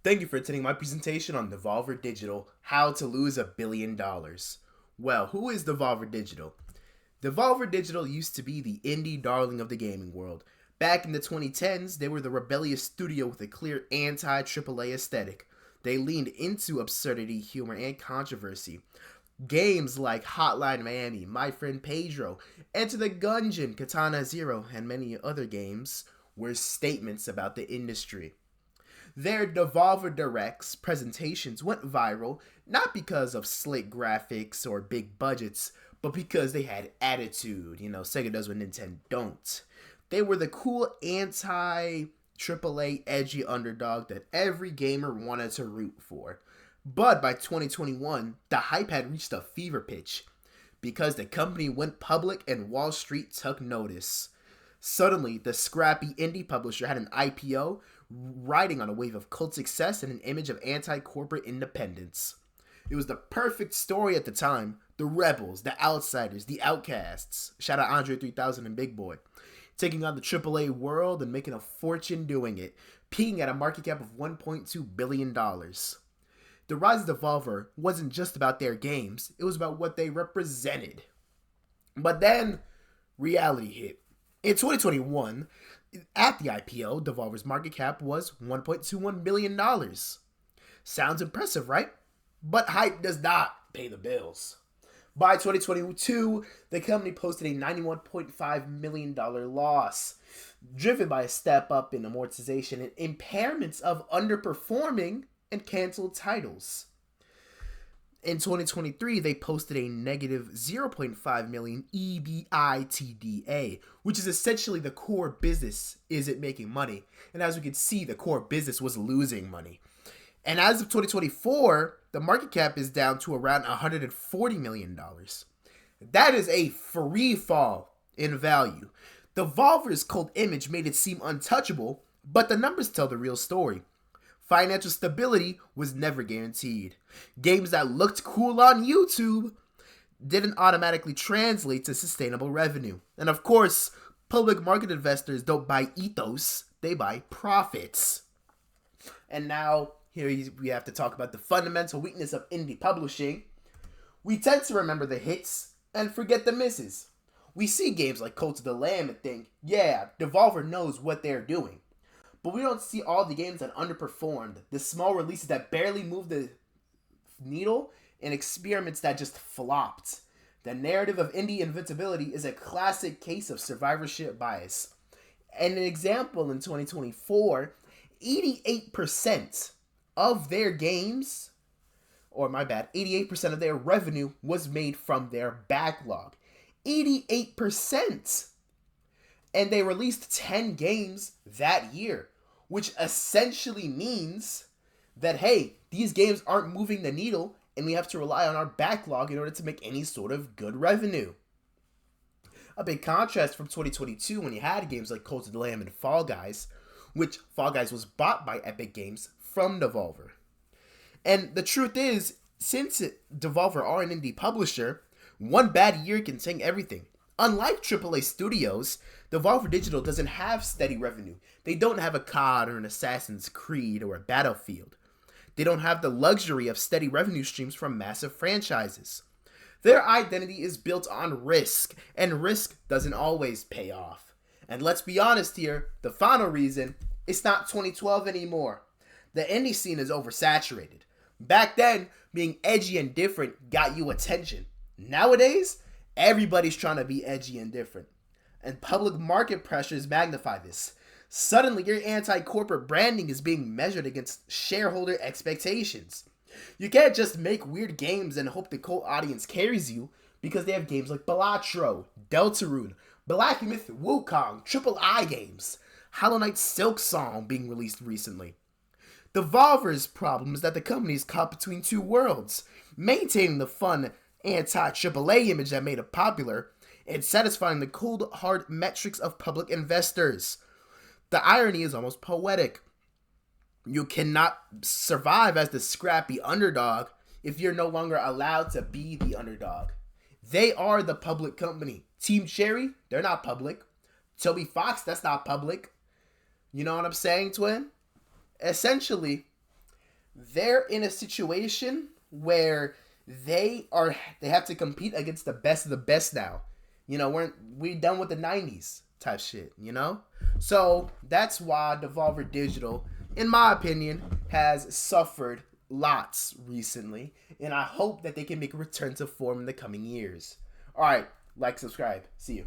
Thank you for attending my presentation on Devolver Digital, How to Lose $1 Billion. Well, who is Devolver Digital? Devolver Digital used to be the indie darling of the gaming world. Back in the 2010s, they were the rebellious studio with a clear anti-AAA aesthetic. They leaned into absurdity, humor, and controversy. Games like Hotline Miami, My Friend Pedro, Enter the Gungeon, Katana Zero, and many other games were statements about the industry. Their Devolver Directs presentations went viral not because of slick graphics or big budgets, but because they had attitude. Sega does what Nintendo don't. They were the cool anti-AAA edgy underdog that every gamer wanted to root for. But by 2021, the hype had reached a fever pitch because the company went public and Wall Street took notice. Suddenly, the scrappy indie publisher had an IPO, riding on a wave of cult success and an image of anti-corporate independence. It was the perfect story at the time. The rebels, the outsiders, the outcasts. Shout out Andre 3000 and Big Boy. Taking on the AAA world and making a fortune doing it, peaking at a market cap of $1.2 billion. The rise of Devolver wasn't just about their games, it was about what they represented. But then, reality hit. In 2021, at the IPO, Devolver's market cap was $1.21 billion. Sounds impressive, right? But hype does not pay the bills. By 2022, the company posted a $91.5 million loss, driven by a step up in amortization and impairments of underperforming and canceled titles. In 2023, they posted a negative $0.5 million EBITDA, which is essentially the core business. Is it making money? And as we can see, the core business was losing money. And as of 2024, the market cap is down to around $140 million. That is a free fall in value. Devolver's cult image made it seem untouchable, but the numbers tell the real story. Financial stability was never guaranteed. Games that looked cool on YouTube didn't automatically translate to sustainable revenue. And of course, public market investors don't buy ethos, they buy profits. And now, here we have to talk about the fundamental weakness of indie publishing. We tend to remember the hits and forget the misses. We see games like Cult of the Lamb and think, yeah, Devolver knows what they're doing. But we don't see all the games that underperformed, the small releases that barely moved the needle, and experiments that just flopped. The narrative of indie invincibility is a classic case of survivorship bias. And an example in 2024, 88% of their games, 88% of their revenue was made from their backlog. 88%! And they released 10 games that year, which essentially means that, hey, these games aren't moving the needle and we have to rely on our backlog in order to make any sort of good revenue. A big contrast from 2022 when you had games like Cult of the Lamb and Fall Guys, which Fall Guys was bought by Epic Games from Devolver. And the truth is, since Devolver are an indie publisher, one bad year can sink everything. Unlike AAA studios, Devolver Digital doesn't have steady revenue. They don't have a COD or an Assassin's Creed or a Battlefield. They don't have the luxury of steady revenue streams from massive franchises. Their identity is built on risk, and risk doesn't always pay off. And let's be honest here, the final reason, it's not 2012 anymore. The indie scene is oversaturated. Back then, being edgy and different got you attention. Nowadays, everybody's trying to be edgy and different. And public market pressures magnify this. Suddenly, your anti-corporate branding is being measured against shareholder expectations. You can't just make weird games and hope the cult audience carries you, because they have games like Balatro, Deltarune, Black Myth Wukong, AAA games, Hollow Knight Silk Song being released recently. Devolver's problem is that the company is caught between two worlds, maintaining the fun anti-AAA image that made it popular, and satisfying the cold, hard metrics of public investors. The irony is almost poetic. You cannot survive as the scrappy underdog if you're no longer allowed to be the underdog. They are the public company. Team Cherry, they're not public. Toby Fox, that's not public. You know what I'm saying, twin? Essentially, they're in a situation where they have to compete against the best of the best now. You know, we're done with the 90s type shit, you know? So that's why Devolver Digital, in my opinion, has suffered lots recently, and I hope that they can make a return to form in the coming years. All right, like, subscribe. See you.